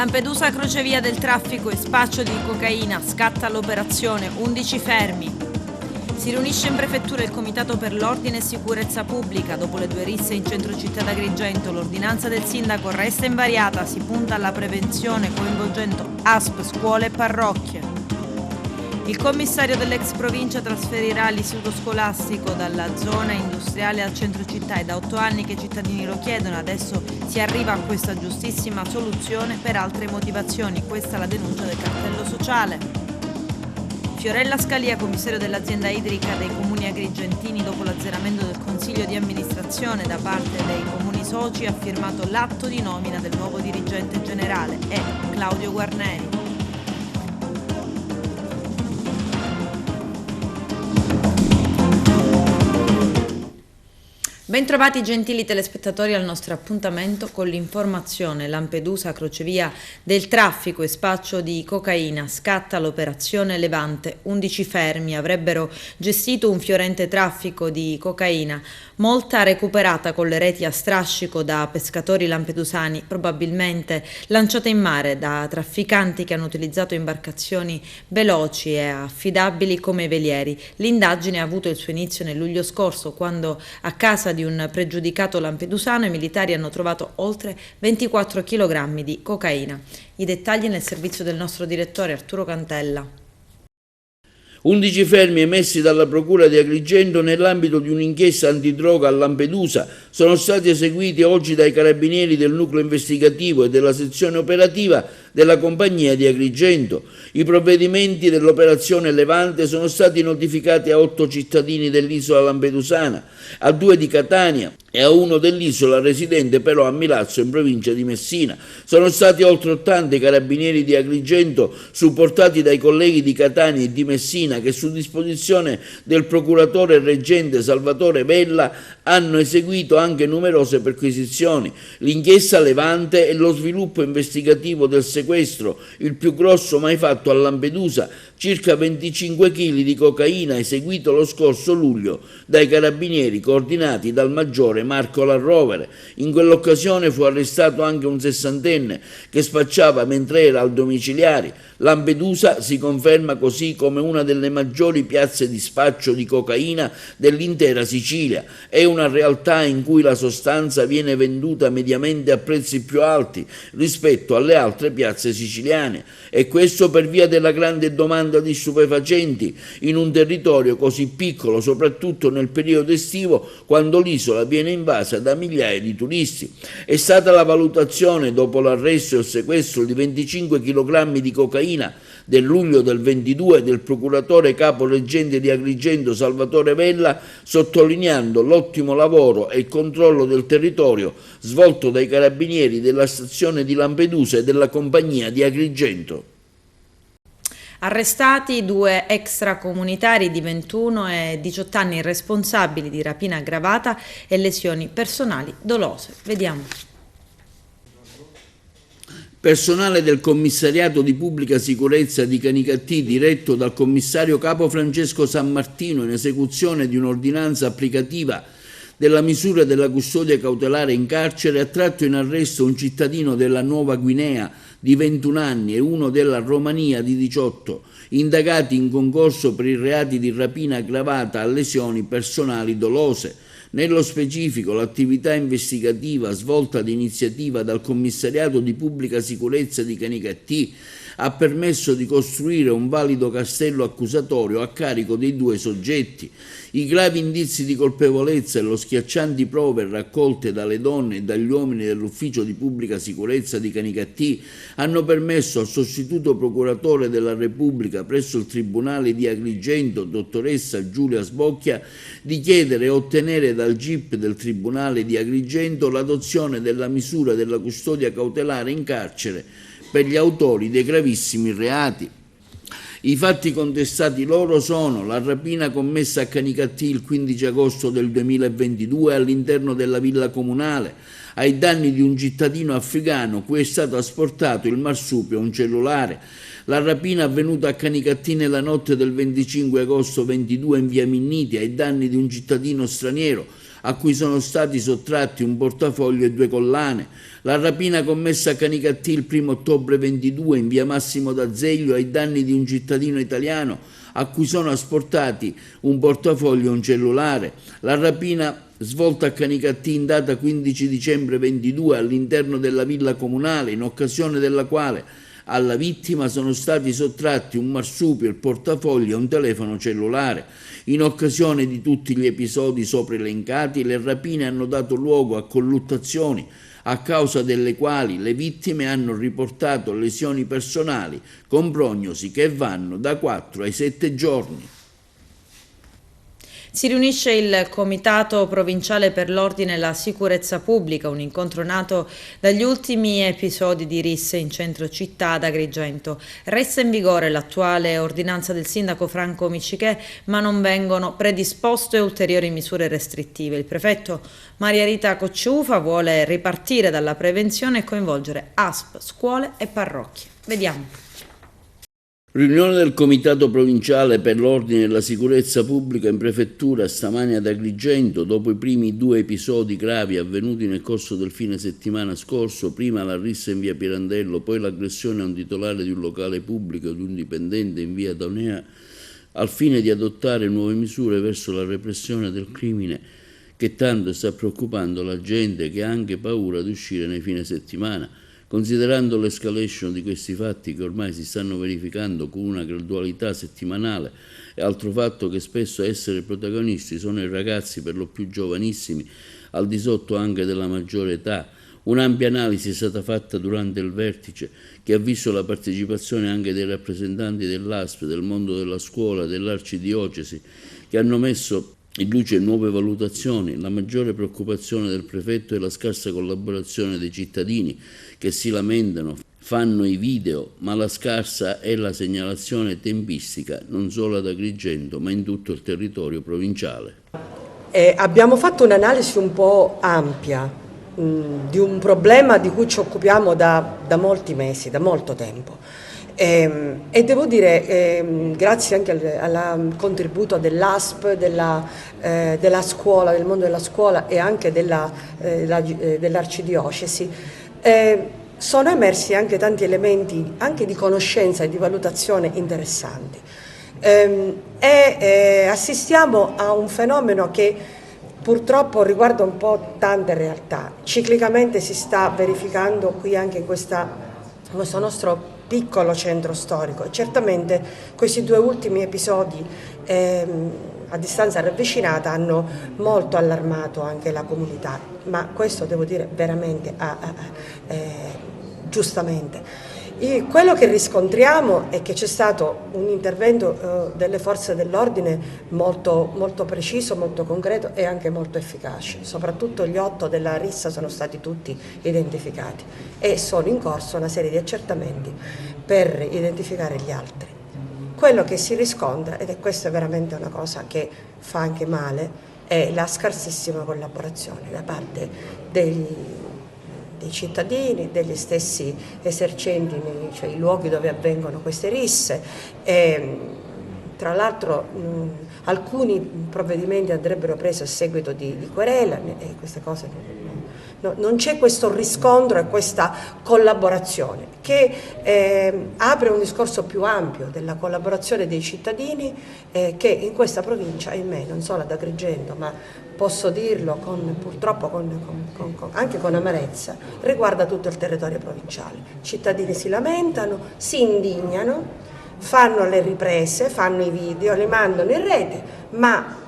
Lampedusa crocevia del traffico e spaccio di cocaina, scatta l'operazione, 11 fermi. Si riunisce in prefettura il Comitato per l'Ordine e Sicurezza Pubblica. Dopo le 2 risse in centro città d'Agrigento, l'ordinanza del sindaco resta invariata, si punta alla prevenzione coinvolgendo ASP, scuole e parrocchie. Il commissario dell'ex provincia trasferirà l'istituto scolastico dalla zona industriale al centro città. È da 8 anni che i cittadini lo chiedono, adesso si arriva a questa giustissima soluzione per altre motivazioni. Questa è la denuncia del cartello sociale. Fiorella Scalia, commissario dell'azienda idrica dei comuni agrigentini, dopo l'azzeramento del consiglio di amministrazione da parte dei comuni soci, ha firmato l'atto di nomina del nuovo dirigente generale, è Claudio Guarneri. Bentrovati gentili telespettatori al nostro appuntamento con l'informazione. Lampedusa, crocevia del traffico e spaccio di cocaina, scatta l'operazione Levante, 11 fermi, avrebbero gestito un fiorente traffico di cocaina, molta recuperata con le reti a strascico da pescatori lampedusani, probabilmente lanciata in mare da trafficanti che hanno utilizzato imbarcazioni veloci e affidabili come velieri. L'indagine ha avuto il suo inizio nel luglio scorso, quando a casa di un pregiudicato lampedusano i militari hanno trovato oltre 24 kg di cocaina. I dettagli nel servizio del nostro direttore Arturo Cantella. 11 fermi emessi dalla Procura di Agrigento nell'ambito di un'inchiesta antidroga a Lampedusa sono stati eseguiti oggi dai carabinieri del nucleo investigativo e della sezione operativa della Compagnia di Agrigento. I provvedimenti dell'operazione Levante sono stati notificati a 8 cittadini dell'isola lampedusana, a 2 di Catania e a 1 dell'isola residente però a Milazzo in provincia di Messina. Sono stati oltre 80 i carabinieri di Agrigento supportati dai colleghi di Catania e di Messina che su disposizione del procuratore reggente Salvatore Vella hanno eseguito anche numerose perquisizioni. L'inchiesta Levante è lo sviluppo investigativo del sequestro, il più grosso mai fatto a Lampedusa, circa 25 kg di cocaina eseguito lo scorso luglio dai carabinieri coordinati dal maggiore Marco Larrovere. In quell'occasione fu arrestato anche un 60enne che spacciava mentre era al domiciliare. Lampedusa si conferma così come una delle maggiori piazze di spaccio di cocaina dell'intera Sicilia. È una realtà in cui la sostanza viene venduta mediamente a prezzi più alti rispetto alle altre piazze siciliane, e questo per via della grande domanda di stupefacenti in un territorio così piccolo, soprattutto nel periodo estivo, quando l'isola viene invasa da migliaia di turisti. È stata la valutazione, dopo l'arresto e il sequestro di 25 kg di cocaina del luglio del 22 del procuratore capo reggente di Agrigento Salvatore Vella, sottolineando l'ottimo lavoro e il controllo del territorio svolto dai carabinieri della stazione di Lampedusa e della Compagnia di Agrigento. Arrestati 2 extracomunitari di 21 e 18 anni responsabili di rapina aggravata e lesioni personali dolose. Vediamo. Personale del Commissariato di Pubblica Sicurezza di Canicattì, diretto dal commissario capo Francesco San Martino, in esecuzione di un'ordinanza applicativa della misura della custodia cautelare in carcere, ha tratto in arresto un cittadino della Nuova Guinea di 21 anni e uno della Romania di 18, indagati in concorso per i reati di rapina aggravata a lesioni personali dolose. Nello specifico, l'attività investigativa svolta ad iniziativa dal Commissariato di Pubblica Sicurezza di Canicattì ha permesso di costruire un valido castello accusatorio a carico dei 2 soggetti. I gravi indizi di colpevolezza e lo schiaccianti prove raccolte dalle donne e dagli uomini dell'Ufficio di Pubblica Sicurezza di Canicattì hanno permesso al sostituto procuratore della Repubblica presso il Tribunale di Agrigento, dottoressa Giulia Sbocchia, di chiedere e ottenere dal GIP del Tribunale di Agrigento l'adozione della misura della custodia cautelare in carcere per gli autori dei gravissimi reati. I fatti contestati loro sono la rapina commessa a Canicattì il 15 agosto del 2022 all'interno della villa comunale, ai danni di un cittadino africano cui è stato asportato il marsupio, un cellulare. La rapina avvenuta a Canicattì nella notte del 25 agosto 22 in via Minniti ai danni di un cittadino straniero, a cui sono stati sottratti un portafoglio e 2 collane, la rapina commessa a Canicattì il 1° ottobre 22 in via Massimo d'Azeglio ai danni di un cittadino italiano a cui sono asportati un portafoglio e un cellulare, la rapina svolta a Canicattì in data 15 dicembre 22 all'interno della villa comunale, in occasione della quale alla vittima sono stati sottratti un marsupio, il portafoglio e un telefono cellulare. In occasione di tutti gli episodi sopra elencati, le rapine hanno dato luogo a colluttazioni, a causa delle quali le vittime hanno riportato lesioni personali con prognosi che vanno da 4 ai 7 giorni. Si riunisce il Comitato Provinciale per l'Ordine e la Sicurezza Pubblica, un incontro nato dagli ultimi episodi di risse in centro città ad Agrigento. Resta in vigore l'attuale ordinanza del sindaco Franco Miccichè, ma non vengono predisposte ulteriori misure restrittive. Il prefetto Maria Rita Cocciufa vuole ripartire dalla prevenzione e coinvolgere ASP, scuole e parrocchie. Vediamo. Riunione del Comitato Provinciale per l'Ordine e la Sicurezza Pubblica in Prefettura stamani ad Agrigento, dopo i primi 2 episodi gravi avvenuti nel corso del fine settimana scorso, prima la rissa in via Pirandello, poi l'aggressione a un titolare di un locale pubblico e di un dipendente in via Daunea, al fine di adottare nuove misure verso la repressione del crimine che tanto sta preoccupando la gente, che ha anche paura di uscire nei fine settimana. Considerando l'escalation di questi fatti che ormai si stanno verificando con una gradualità settimanale e altro fatto che spesso a essere protagonisti sono i ragazzi, per lo più giovanissimi, al di sotto anche della maggiore età, un'ampia analisi è stata fatta durante il vertice che ha visto la partecipazione anche dei rappresentanti dell'ASP, del mondo della scuola, dell'arcidiocesi, che hanno messo in luce nuove valutazioni, la maggiore preoccupazione del prefetto e la scarsa collaborazione dei cittadini che si lamentano, fanno i video, ma la scarsa è la segnalazione tempistica non solo ad Agrigento ma in tutto il territorio provinciale. Abbiamo fatto un'analisi un po' ampia di un problema di cui ci occupiamo da molti mesi, da molto tempo. E devo dire, grazie anche al contributo dell'ASP, della scuola, del mondo della scuola e anche dell'arcidiocesi, sono emersi anche tanti elementi anche di conoscenza e di valutazione interessanti. Assistiamo a un fenomeno che purtroppo riguarda un po' tante realtà. Ciclicamente si sta verificando qui anche in questo nostro piccolo centro storico. Certamente questi 2 ultimi episodi a distanza ravvicinata hanno molto allarmato anche la comunità, ma questo devo dire veramente giustamente. Quello che riscontriamo è che c'è stato un intervento delle forze dell'ordine molto, molto preciso, molto concreto e anche molto efficace. Soprattutto gli 8 della rissa sono stati tutti identificati e sono in corso una serie di accertamenti per identificare gli altri. Quello che si riscontra, ed è questa veramente una cosa che fa anche male, è la scarsissima collaborazione da parte dei cittadini, degli stessi esercenti, cioè i luoghi dove avvengono queste risse. Tra l'altro alcuni provvedimenti andrebbero presi a seguito di querela e queste cose non c'è questo riscontro e questa collaborazione che apre un discorso più ampio della collaborazione dei cittadini che in questa provincia, ahimè, non solo ad Agrigento, ma posso dirlo purtroppo anche con amarezza, riguarda tutto il territorio provinciale. I cittadini si lamentano, si indignano, fanno le riprese, fanno i video, li mandano in rete, ma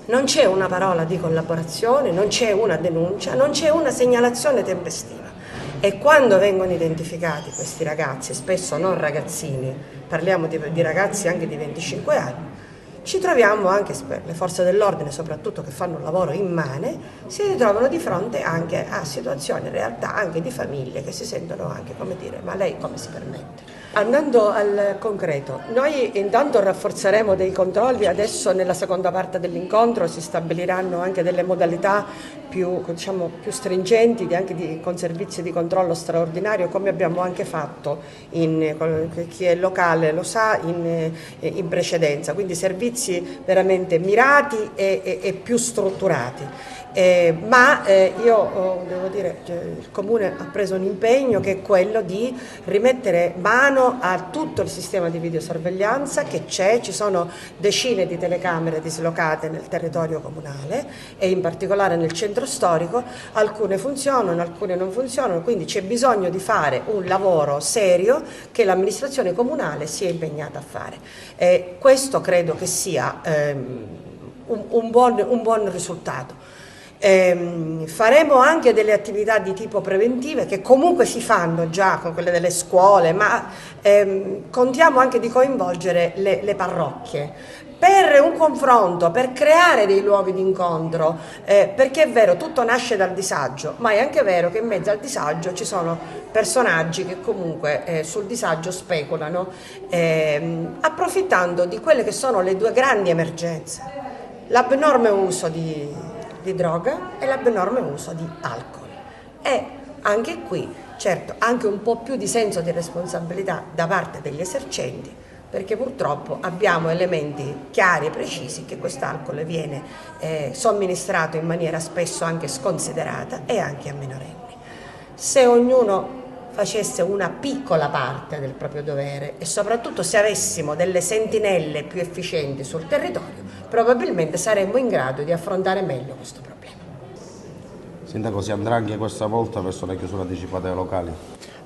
non c'è una parola di collaborazione, non c'è una denuncia, non c'è una segnalazione tempestiva. E quando vengono identificati questi ragazzi, spesso non ragazzini, parliamo di ragazzi anche di 25 anni, ci troviamo anche, le forze dell'ordine soprattutto che fanno un lavoro immane, si ritrovano di fronte anche a situazioni, in realtà anche di famiglie che si sentono anche, come dire, ma lei come si permette? Andando al concreto, noi intanto rafforzeremo dei controlli, adesso nella seconda parte dell'incontro si stabiliranno anche delle modalità più stringenti, con servizi di controllo straordinario, come abbiamo anche fatto, chi è locale lo sa, in precedenza, quindi servizi veramente mirati e più strutturati. Io devo dire che il Comune ha preso un impegno che è quello di rimettere mano a tutto il sistema di videosorveglianza che c'è, ci sono decine di telecamere dislocate nel territorio comunale e in particolare nel centro storico, alcune funzionano, alcune non funzionano, quindi c'è bisogno di fare un lavoro serio che l'amministrazione comunale si è impegnata a fare. Questo credo che sia un buon risultato. Faremo anche delle attività di tipo preventive che comunque si fanno già con quelle delle scuole, ma contiamo anche di coinvolgere le parrocchie per un confronto, per creare dei luoghi di incontro, perché è vero, tutto nasce dal disagio, ma è anche vero che in mezzo al disagio ci sono personaggi che comunque sul disagio speculano, approfittando di quelle che sono le due grandi emergenze, l'abnorme uso di droga e l'abnorme uso di alcol. E anche qui, certo, anche un po' più di senso di responsabilità da parte degli esercenti, perché purtroppo abbiamo elementi chiari e precisi che quest'alcol viene somministrato in maniera spesso anche sconsiderata e anche a minorenni. Se ognuno facesse una piccola parte del proprio dovere e soprattutto se avessimo delle sentinelle più efficienti sul territorio, probabilmente saremmo in grado di affrontare meglio questo problema. Sindaco, si andrà anche questa volta verso la chiusura anticipata dei locali?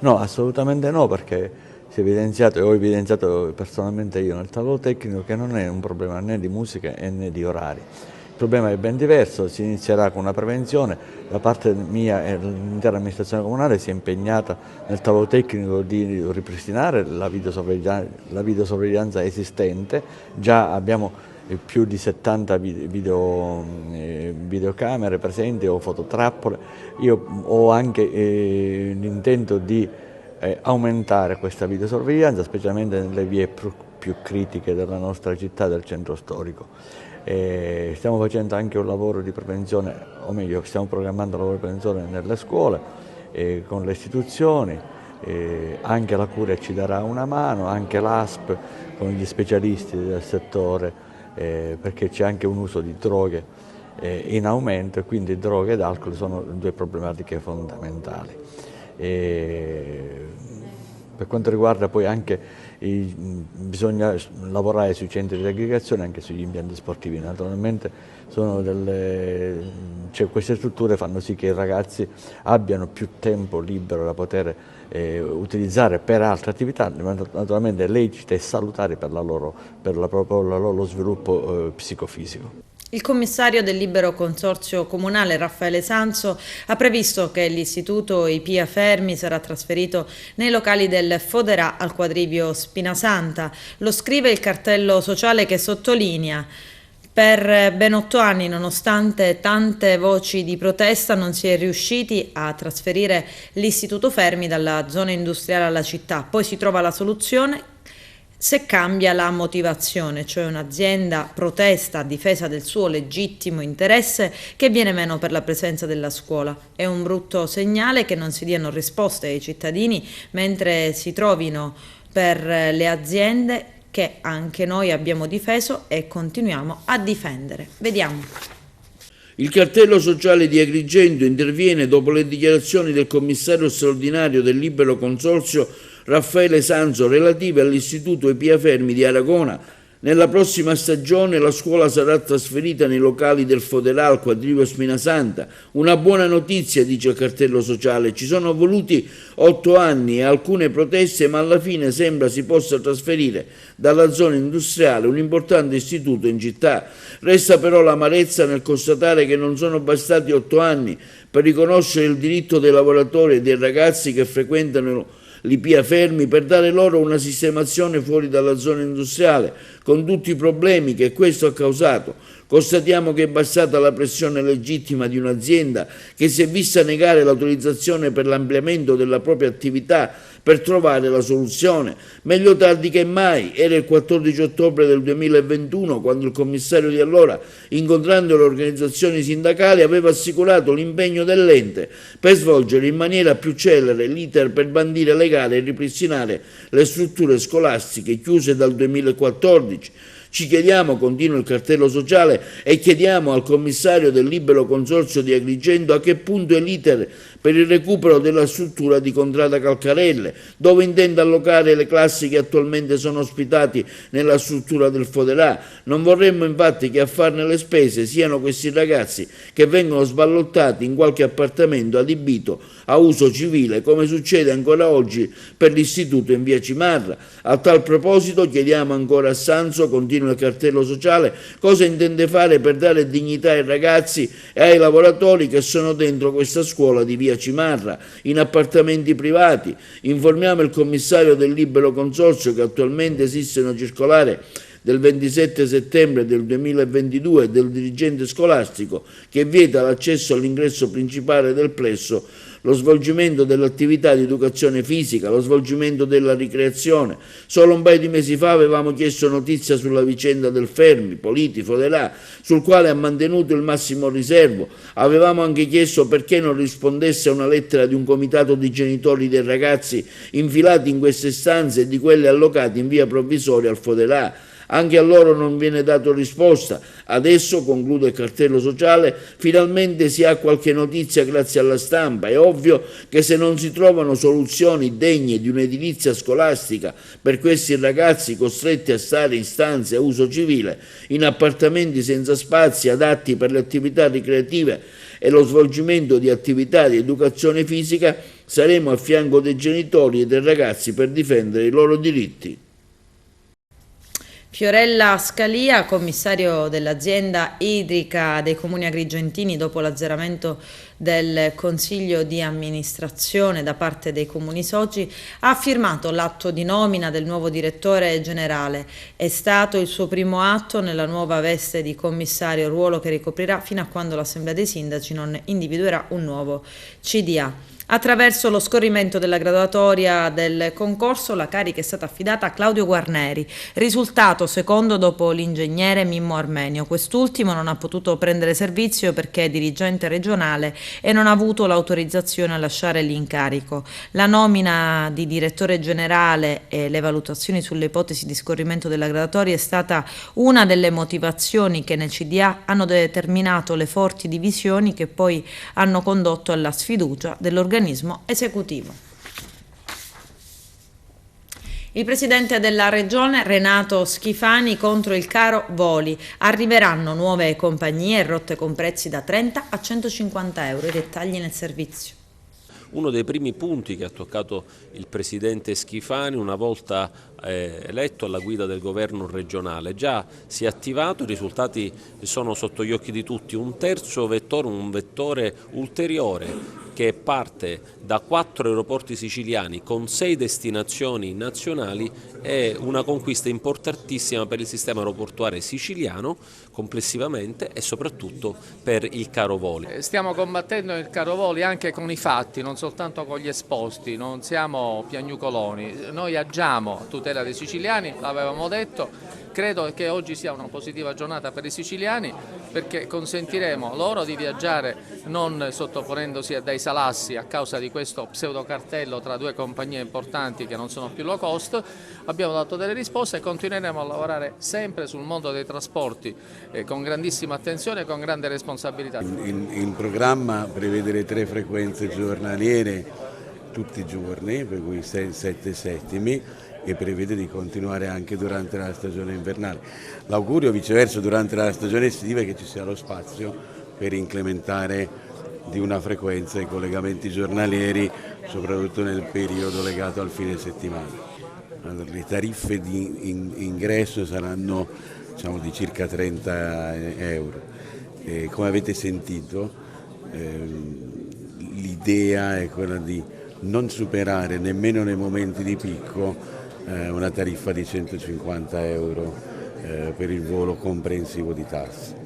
No, assolutamente no, perché si è evidenziato, e ho evidenziato personalmente io nel tavolo tecnico, che non è un problema né di musica né di orari. Il problema è ben diverso, si inizierà con una prevenzione, da parte mia e l'intera amministrazione comunale si è impegnata nel tavolo tecnico di ripristinare la videosorveglianza esistente, già abbiamo più di 70 videocamere presenti o fototrappole. Io ho anche l'intento di aumentare questa videosorveglianza, specialmente nelle vie più critiche della nostra città, del centro storico. Stiamo facendo anche un lavoro di prevenzione, o meglio stiamo programmando un lavoro di prevenzione nelle scuole, con le istituzioni, anche la Curia ci darà una mano, anche l'ASP con gli specialisti del settore, perché c'è anche un uso di droghe in aumento e quindi droghe ed alcol sono due problematiche fondamentali. Per quanto riguarda poi anche bisogna lavorare sui centri di aggregazione e anche sugli impianti sportivi. Naturalmente queste strutture fanno sì che i ragazzi abbiano più tempo libero da poter utilizzare per altre attività, naturalmente lecite e salutari per lo sviluppo psicofisico. Il commissario del Libero Consorzio Comunale Raffaele Sanzo ha previsto che l'istituto Ipia Fermi sarà trasferito nei locali del Foderà al quadrivio Spinasanta. Lo scrive il cartello sociale che sottolinea: per ben 8 anni, nonostante tante voci di protesta, non si è riusciti a trasferire l'istituto Fermi dalla zona industriale alla città. Poi si trova la soluzione se cambia la motivazione, cioè un'azienda protesta a difesa del suo legittimo interesse che viene meno per la presenza della scuola. È un brutto segnale che non si diano risposte ai cittadini mentre si trovino per le aziende che anche noi abbiamo difeso e continuiamo a difendere. Vediamo. Il cartello sociale di Agrigento interviene dopo le dichiarazioni del commissario straordinario del Libero Consorzio Raffaele Sanzo relative all'istituto Ipia Fermi di Aragona. Nella prossima stagione la scuola sarà trasferita nei locali del Foderà al quadrivio Spinasanta. Una buona notizia, dice il cartello sociale. Ci sono voluti 8 anni e alcune proteste, ma alla fine sembra si possa trasferire dalla zona industriale un importante istituto in città. Resta però l'amarezza nel constatare che non sono bastati 8 anni per riconoscere il diritto dei lavoratori e dei ragazzi che frequentano l'Ipia Fermi per dare loro una sistemazione fuori dalla zona industriale, con tutti i problemi che questo ha causato. Constatiamo che è bastata la pressione legittima di un'azienda che si è vista negare l'autorizzazione per l'ampliamento della propria attività per trovare la soluzione. Meglio tardi che mai. Era il 14 ottobre del 2021 quando il commissario di allora, incontrando le organizzazioni sindacali, aveva assicurato l'impegno dell'ente per svolgere in maniera più celere l'iter per bandire le gare e ripristinare le strutture scolastiche chiuse dal 2014. Ci chiediamo, continua il cartello sociale, e chiediamo al commissario del Libero Consorzio di Agrigento a che punto è l'iter per il recupero della struttura di Contrada Calcarelle, dove intende allocare le classi che attualmente sono ospitati nella struttura del Foderà. Non vorremmo infatti che a farne le spese siano questi ragazzi che vengono sballottati in qualche appartamento adibito a uso civile, come succede ancora oggi per l'istituto in via Cimarra. A tal proposito chiediamo ancora a Sanso, continua il cartello sociale, cosa intende fare per dare dignità ai ragazzi e ai lavoratori che sono dentro questa scuola di via Cimarra, in appartamenti privati. Informiamo il commissario del Libero Consorzio che attualmente esiste una circolare del 27 settembre del 2022 del dirigente scolastico che vieta l'accesso all'ingresso principale del plesso, lo svolgimento dell'attività di educazione fisica, lo svolgimento della ricreazione. Solo un paio di mesi fa avevamo chiesto notizia sulla vicenda del Fermi, Politi, Foderà, sul quale ha mantenuto il massimo riservo. Avevamo anche chiesto perché non rispondesse a una lettera di un comitato di genitori dei ragazzi infilati in queste stanze e di quelli allocati in via provvisoria al Foderà. Anche a loro non viene dato risposta. Adesso, conclude il cartello sociale, finalmente si ha qualche notizia grazie alla stampa. È ovvio che se non si trovano soluzioni degne di un'edilizia scolastica per questi ragazzi costretti a stare in stanze a uso civile, in appartamenti senza spazi adatti per le attività ricreative e lo svolgimento di attività di educazione fisica, saremo a fianco dei genitori e dei ragazzi per difendere i loro diritti. Fiorella Scalia, commissario dell'azienda idrica dei comuni agrigentini, dopo l'azzeramento del consiglio di amministrazione da parte dei comuni soci, ha firmato l'atto di nomina del nuovo direttore generale. È stato il suo primo atto nella nuova veste di commissario, ruolo che ricoprirà fino a quando l'Assemblea dei Sindaci non individuerà un nuovo CDA. Attraverso lo scorrimento della graduatoria del concorso, la carica è stata affidata a Claudio Guarneri, risultato secondo dopo l'ingegnere Mimmo Armenio. Quest'ultimo non ha potuto prendere servizio perché è dirigente regionale e non ha avuto l'autorizzazione a lasciare l'incarico. La nomina di direttore generale e le valutazioni sulle ipotesi di scorrimento della graduatoria è stata una delle motivazioni che nel CDA hanno determinato le forti divisioni che poi hanno condotto alla sfiducia dell'organismo esecutivo. Il presidente della regione Renato Schifani contro il caro voli. Arriveranno nuove compagnie e rotte con prezzi da 30 a 150 euro. I dettagli nel servizio. Uno dei primi punti che ha toccato il presidente Schifani una volta eletto alla guida del governo regionale. Già si è attivato, i risultati sono sotto gli occhi di tutti. Un terzo vettore, un vettore ulteriore che parte da 4 aeroporti siciliani con 6 destinazioni nazionali è una conquista importantissima per il sistema aeroportuale siciliano complessivamente e soprattutto per il caro voli. Stiamo combattendo il caro voli anche con i fatti, non soltanto con gli esposti, non siamo piagnucoloni, noi agiamo a tutela dei siciliani, l'avevamo detto. Credo che oggi sia una positiva giornata per i siciliani perché consentiremo loro di viaggiare non sottoponendosi a dei salassi a causa di questo pseudocartello tra 2 compagnie importanti che non sono più low cost. Abbiamo dato delle risposte e continueremo a lavorare sempre sul mondo dei trasporti con grandissima attenzione e con grande responsabilità. Il programma prevede le 3 frequenze giornaliere tutti i giorni, per cui 6-7 settimi, e prevede di continuare anche durante la stagione invernale. L'augurio viceversa durante la stagione estiva è che ci sia lo spazio per incrementare di una frequenza i collegamenti giornalieri, soprattutto nel periodo legato al fine settimana. Allora, le tariffe di ingresso saranno di circa 30 euro. Come avete sentito, l'idea è quella di non superare nemmeno nei momenti di picco una tariffa di 150 euro per il volo comprensivo di tasse.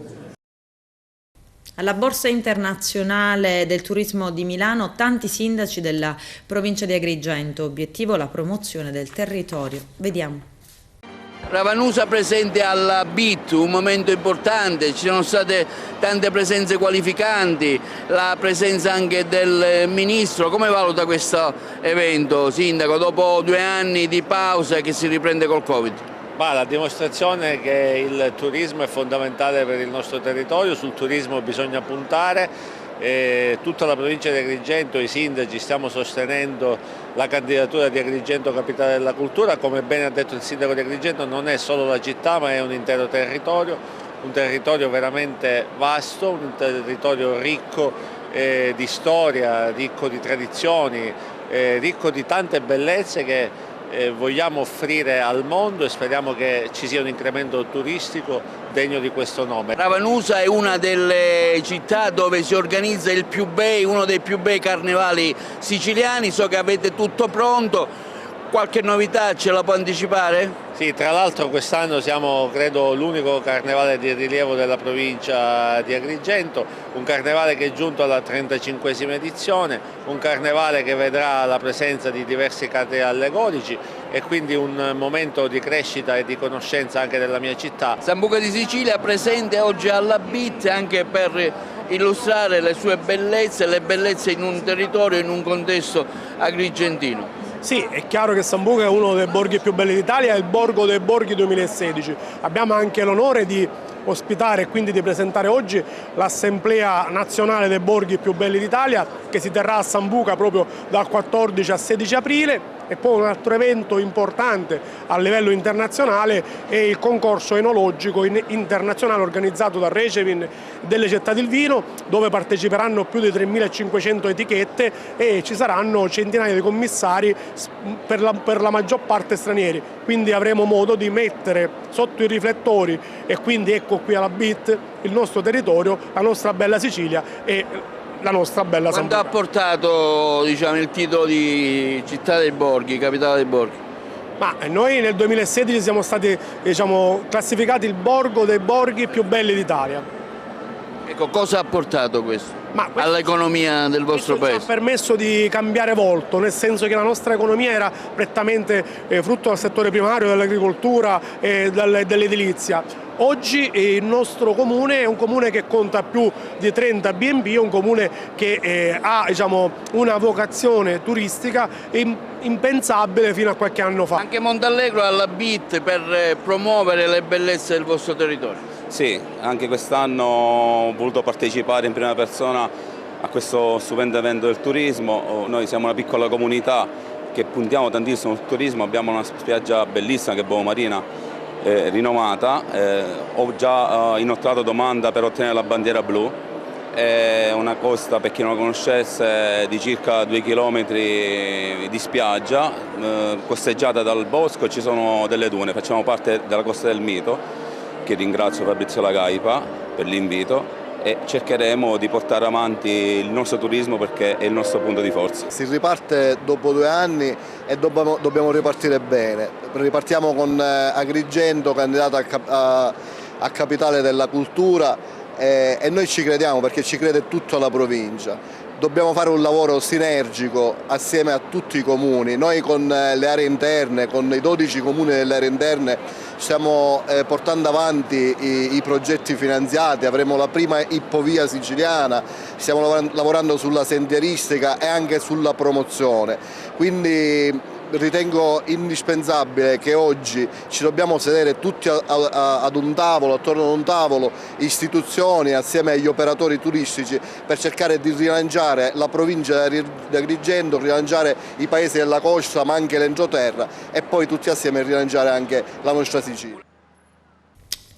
Alla Borsa Internazionale del Turismo di Milano tanti sindaci della provincia di Agrigento, obiettivo la promozione del territorio. Vediamo. Ravanusa presente alla BIT, un momento importante, ci sono state tante presenze qualificanti, la presenza anche del Ministro. Come valuta questo evento, Sindaco, dopo 2 anni di pausa che si riprende col Covid? Ma la dimostrazione che il turismo è fondamentale per il nostro territorio, sul turismo bisogna puntare. Tutta la provincia di Agrigento, i sindaci, stiamo sostenendo la candidatura di Agrigento Capitale della Cultura. Come bene ha detto il sindaco di Agrigento, non è solo la città ma è un intero territorio, un territorio veramente vasto, un territorio ricco di storia, ricco di tradizioni, ricco di tante bellezze che vogliamo offrire al mondo e speriamo che ci sia un incremento turistico degno di questo nome. Ravanusa è una delle città dove si organizza uno dei più bei carnevali siciliani, so che avete tutto pronto, qualche novità ce la può anticipare? Sì, tra l'altro quest'anno siamo credo l'unico carnevale di rilievo della provincia di Agrigento, un carnevale che è giunto alla 35esima edizione, un carnevale che vedrà la presenza di diversi carri allegorici e quindi un momento di crescita e di conoscenza anche della mia città. Sambuca di Sicilia presente oggi alla BIT anche per illustrare le sue bellezze, le bellezze in un territorio, in un contesto agrigentino. Sì, è chiaro che Sambuca è uno dei borghi più belli d'Italia, è il Borgo dei Borghi 2016. Abbiamo anche l'onore di ospitare e quindi di presentare oggi l'Assemblea Nazionale dei Borghi più belli d'Italia che si terrà a Sambuca proprio dal 14 al 16 aprile. E poi un altro evento importante a livello internazionale è il concorso enologico internazionale organizzato da Recevin delle Città del Vino, dove parteciperanno più di 3.500 etichette e ci saranno centinaia di commissari per la maggior parte stranieri. Quindi avremo modo di mettere sotto i riflettori e quindi ecco qui alla BIT il nostro territorio, la nostra bella Sicilia e la nostra bella Sambuca. Quanto ha portato il titolo di città dei borghi, capitale dei borghi? Ma noi nel 2016 siamo stati classificati il borgo dei borghi più belli d'Italia. Ecco, cosa ha portato questo all'economia del vostro paese? Ci ha permesso di cambiare volto, nel senso che la nostra economia era prettamente frutto del settore primario, dell'agricoltura e dell'edilizia. Oggi il nostro comune è un comune che conta più di 30 B&B, è un comune che ha una vocazione turistica impensabile fino a qualche anno fa. Anche Montallegro ha la BIT per promuovere le bellezze del vostro territorio. Sì, anche quest'anno ho voluto partecipare in prima persona a questo stupendo evento del turismo. Noi siamo una piccola comunità che puntiamo tantissimo sul turismo, abbiamo una spiaggia bellissima che è Bovo Marina, rinomata. Ho già inoltrato domanda per ottenere la bandiera blu, è una costa, per chi non la conoscesse, di circa 2 km di spiaggia, costeggiata dal bosco, ci sono delle dune, facciamo parte della Costa del Mito, che ringrazio Fabrizio Lagaipa per l'invito, e cercheremo di portare avanti il nostro turismo perché è il nostro punto di forza. Si riparte dopo 2 anni e dobbiamo ripartire bene. Ripartiamo con Agrigento, candidato a capitale della cultura, e noi ci crediamo perché ci crede tutta la provincia. Dobbiamo fare un lavoro sinergico assieme a tutti i comuni. Noi con le aree interne, con i 12 comuni delle aree interne, stiamo portando avanti i progetti finanziati, avremo la prima ippovia siciliana, stiamo lavorando sulla sentieristica e anche sulla promozione. Quindi ritengo indispensabile che oggi ci dobbiamo sedere tutti ad un tavolo, attorno ad un tavolo, istituzioni assieme agli operatori turistici, per cercare di rilanciare la provincia di Agrigento, rilanciare i paesi della costa ma anche l'entroterra e poi tutti assieme rilanciare anche la nostra Sicilia.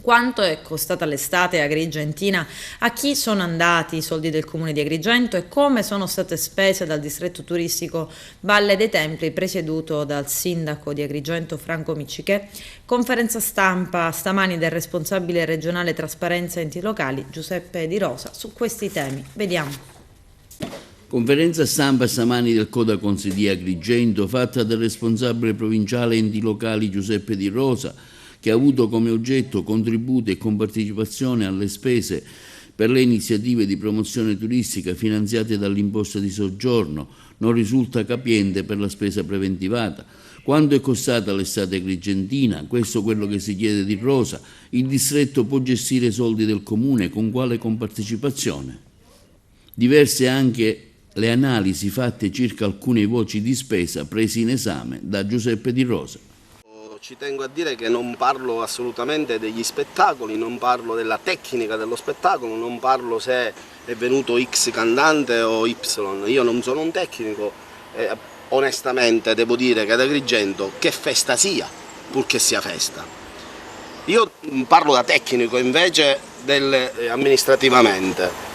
Quanto è costata l'estate agrigentina, a chi sono andati i soldi del comune di Agrigento e come sono state spese dal distretto turistico Valle dei Templi presieduto dal sindaco di Agrigento Franco Miccichè. Conferenza stampa stamani del responsabile regionale trasparenza enti locali Giuseppe Di Rosa su questi temi. Vediamo. Conferenza stampa stamani del Codacons di Agrigento fatta dal responsabile provinciale enti locali Giuseppe Di Rosa, che ha avuto come oggetto contributi e compartecipazione alle spese per le iniziative di promozione turistica finanziate dall'imposta di soggiorno, non risulta capiente per la spesa preventivata. Quanto è costata l'estate agrigentina? Questo è quello che si chiede Di Rosa. Il distretto può gestire i soldi del comune, con quale compartecipazione? Diverse anche le analisi fatte circa alcune voci di spesa prese in esame da Giuseppe Di Rosa. ci tengo a dire che non parlo assolutamente degli spettacoli, non parlo della tecnica dello spettacolo, non parlo se è venuto X cantante o Y, io non sono un tecnico, onestamente devo dire che ad Agrigento che festa sia, purché sia festa. Io parlo da tecnico invece amministrativamente.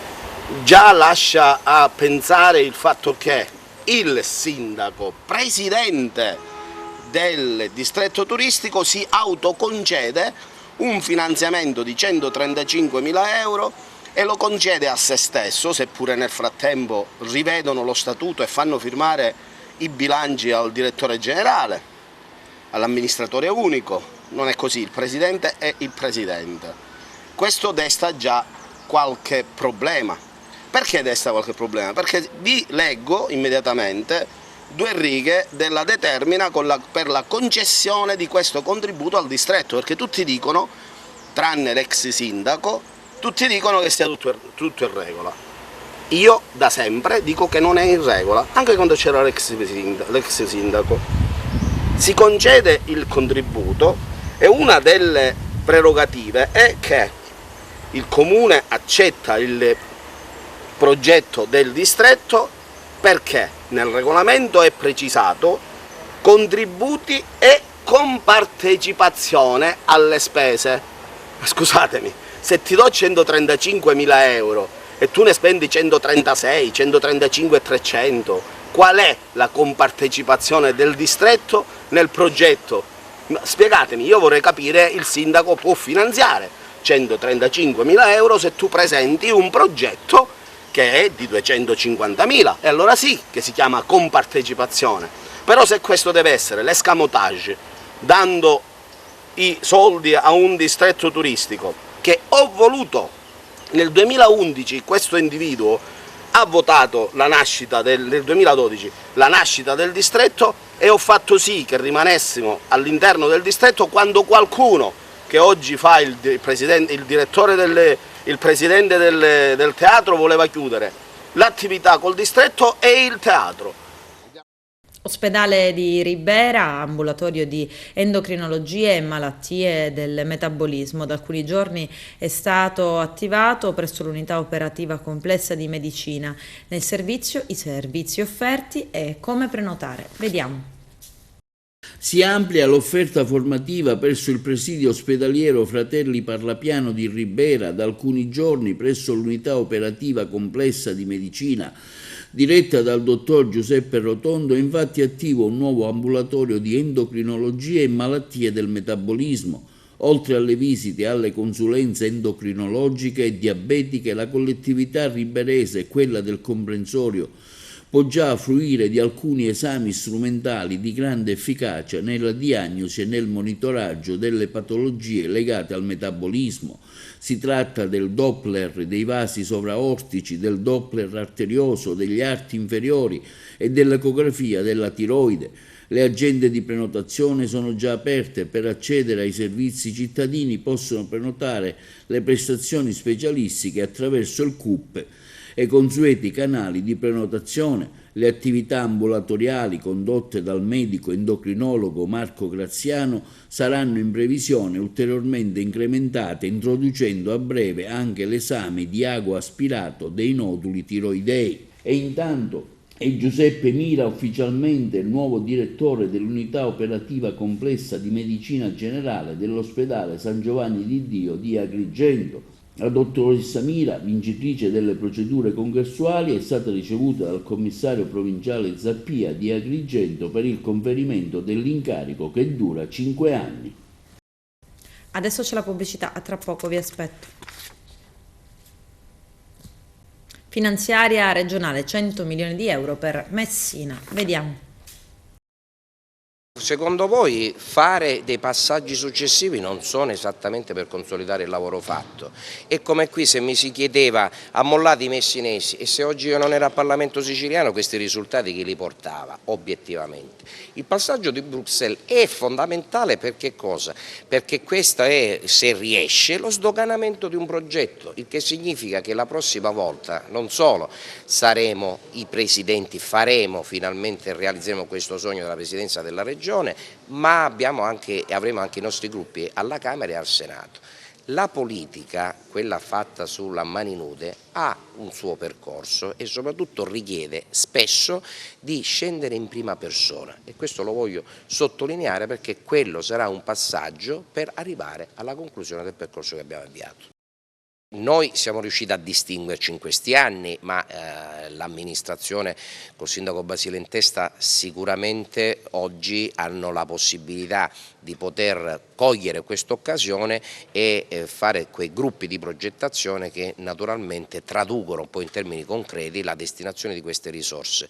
Già lascia a pensare il fatto che il sindaco, presidente del distretto turistico, si autoconcede un finanziamento di 135.000 euro e lo concede a se stesso, seppure nel frattempo rivedono lo statuto e fanno firmare i bilanci al direttore generale, all'amministratore unico. Non è così, il presidente è il presidente. Questo desta già qualche problema. Perché desta qualche problema? Perché vi leggo immediatamente 2 righe della determina per la concessione di questo contributo al distretto, perché tutti dicono, tranne l'ex sindaco, tutti dicono che sia tutto in regola. Io da sempre dico che non è in regola, anche quando c'era l'ex sindaco. Si concede il contributo e una delle prerogative è che il comune accetta il progetto del distretto perché nel regolamento è precisato contributi e compartecipazione alle spese. Scusatemi, se ti do 135.000 euro e tu ne spendi 136, 135 e 300, qual è la compartecipazione del distretto nel progetto? Spiegatemi, io vorrei capire, il sindaco può finanziare 135.000 euro se tu presenti un progetto che è di 250.000, e allora sì che si chiama compartecipazione. Però se questo deve essere l'escamotage, dando i soldi a un distretto turistico, che ho voluto nel 2011, questo individuo ha votato la nascita nel 2012 la nascita del distretto, e ho fatto sì che rimanessimo all'interno del distretto quando qualcuno che oggi fa il presidente del teatro voleva chiudere l'attività col distretto e il teatro. Ospedale di Ribera, ambulatorio di endocrinologia e malattie del metabolismo. Da alcuni giorni è stato attivato presso l'unità operativa complessa di medicina. Nel servizio, i servizi offerti e come prenotare. Vediamo. Si amplia l'offerta formativa presso il presidio ospedaliero Fratelli Parlapiano di Ribera da alcuni giorni presso l'unità operativa complessa di medicina diretta dal dottor Giuseppe Rotondo. È infatti attivo un nuovo ambulatorio di endocrinologia e malattie del metabolismo. Oltre alle visite e alle consulenze endocrinologiche e diabetiche, la collettività riberese e quella del comprensorio può già fruire di alcuni esami strumentali di grande efficacia nella diagnosi e nel monitoraggio delle patologie legate al metabolismo. Si tratta del Doppler dei vasi sovraortici, del Doppler arterioso, degli arti inferiori e dell'ecografia della tiroide. Le agende di prenotazione sono già aperte. Per accedere ai servizi i cittadini possono prenotare le prestazioni specialistiche attraverso il CUP e consueti canali di prenotazione. Le attività ambulatoriali condotte dal medico endocrinologo Marco Graziano saranno in previsione ulteriormente incrementate, introducendo a breve anche l'esame di ago aspirato dei noduli tiroidei. E intanto è Giuseppe Mira ufficialmente il nuovo direttore dell'unità operativa complessa di medicina generale dell'ospedale San Giovanni di Dio di Agrigento. La dottoressa Mira, vincitrice delle procedure congressuali, è stata ricevuta dal commissario provinciale Zappia di Agrigento per il conferimento dell'incarico che dura 5 anni. Adesso c'è la pubblicità, a tra poco vi aspetto. Finanziaria regionale, 100 milioni di euro per Messina. Vediamo. Secondo voi fare dei passaggi successivi non sono esattamente per consolidare il lavoro fatto? È come qui se mi si chiedeva ammollati i messinesi, e se oggi io non ero al Parlamento siciliano questi risultati chi li portava obiettivamente? Il passaggio di Bruxelles è fondamentale per che cosa? Perché questo è, se riesce, lo sdoganamento di un progetto, il che significa che la prossima volta non solo saremo i presidenti, finalmente realizzeremo questo sogno della presidenza della regione, Regione, ma avremo anche i nostri gruppi alla Camera e al Senato. La politica, quella fatta sulla mani nude, ha un suo percorso e soprattutto richiede spesso di scendere in prima persona, e questo lo voglio sottolineare perché quello sarà un passaggio per arrivare alla conclusione del percorso che abbiamo avviato. Noi siamo riusciti a distinguerci in questi anni, ma l'amministrazione col sindaco Basile in testa sicuramente oggi hanno la possibilità di poter cogliere questa occasione e fare quei gruppi di progettazione che naturalmente traducono poi in termini concreti la destinazione di queste risorse.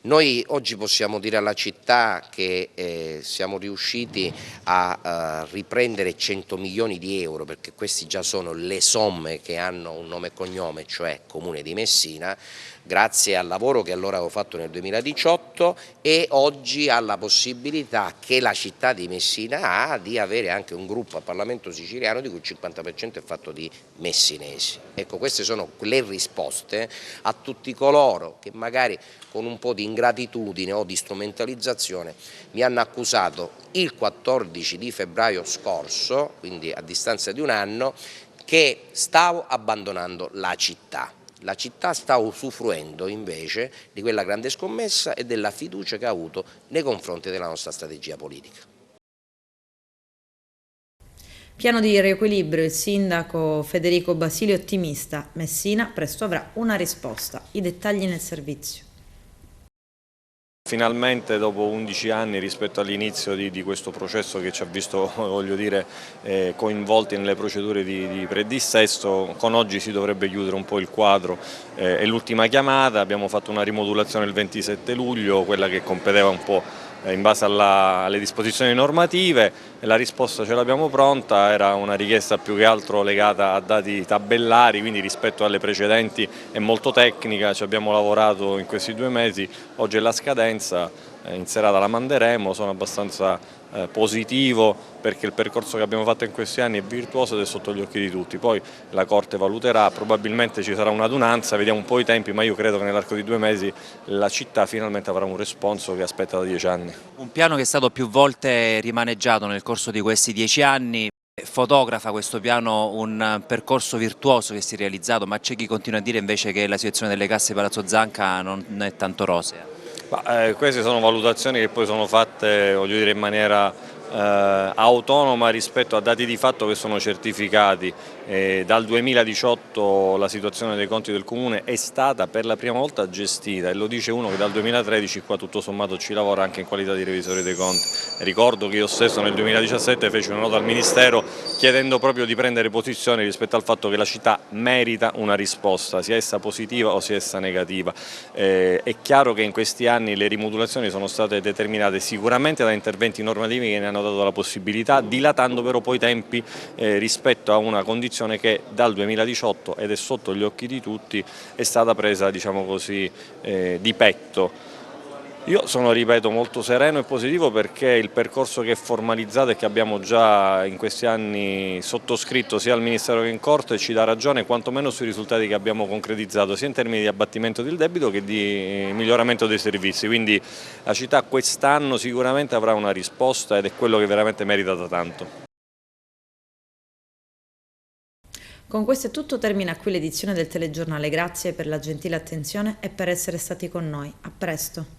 Noi oggi possiamo dire alla città che siamo riusciti a riprendere 100 milioni di euro, perché questi già sono le somme che hanno un nome e cognome, cioè Comune di Messina, grazie al lavoro che allora avevo fatto nel 2018 e oggi alla possibilità che la città di Messina ha di avere anche un gruppo al Parlamento siciliano di cui il 50% è fatto di messinesi. Ecco, queste sono le risposte a tutti coloro che magari con un po' di ingratitudine o di strumentalizzazione mi hanno accusato il 14 di febbraio scorso, quindi a distanza di un anno, che stavo abbandonando la città. La città sta usufruendo invece di quella grande scommessa e della fiducia che ha avuto nei confronti della nostra strategia politica. Piano di riequilibrio, il sindaco Federico Basile ottimista. Messina presto avrà una risposta. I dettagli nel servizio. Finalmente dopo 11 anni rispetto all'inizio di questo processo che ci ha visto, voglio dire, coinvolti nelle procedure di predissesto, con oggi si dovrebbe chiudere un po' il quadro. È l'ultima chiamata, abbiamo fatto una rimodulazione il 27 luglio, quella che competeva un po' in base alle disposizioni normative, e la risposta ce l'abbiamo pronta. Era una richiesta più che altro legata a dati tabellari, quindi rispetto alle precedenti è molto tecnica, ci abbiamo lavorato in questi 2 mesi, oggi è la scadenza, in serata la manderemo, sono abbastanza positivo perché il percorso che abbiamo fatto in questi anni è virtuoso ed è sotto gli occhi di tutti. Poi la Corte valuterà, probabilmente ci sarà un'adunanza, vediamo un po' i tempi, ma io credo che nell'arco di 2 mesi la città finalmente avrà un responso che aspetta da 10 anni. Un piano che è stato più volte rimaneggiato nel corso di questi 10 anni. Fotografa questo piano un percorso virtuoso che si è realizzato, ma c'è chi continua a dire invece che la situazione delle casse Palazzo Zanca non è tanto rosea. Queste sono valutazioni che poi sono fatte, voglio dire, in maniera autonoma rispetto a dati di fatto che sono certificati. Dal 2018 la situazione dei conti del Comune è stata per la prima volta gestita, e lo dice uno che dal 2013 qua tutto sommato ci lavora anche in qualità di revisore dei conti. Ricordo che io stesso nel 2017 feci una nota al Ministero chiedendo proprio di prendere posizione rispetto al fatto che la città merita una risposta, sia essa positiva o sia essa negativa. È chiaro che in questi anni le rimodulazioni sono state determinate sicuramente da interventi normativi che ne hanno dato la possibilità, dilatando però poi i tempi rispetto a una condizione che dal 2018, ed è sotto gli occhi di tutti, è stata presa, diciamo così, di petto. Io sono, ripeto, molto sereno e positivo perché il percorso che è formalizzato e che abbiamo già in questi anni sottoscritto sia al Ministero che in Corte ci dà ragione quantomeno sui risultati che abbiamo concretizzato sia in termini di abbattimento del debito che di miglioramento dei servizi, quindi la città quest'anno sicuramente avrà una risposta ed è quello che veramente merita da tanto. Con questo è tutto, termina qui l'edizione del telegiornale. Grazie per la gentile attenzione e per essere stati con noi. A presto.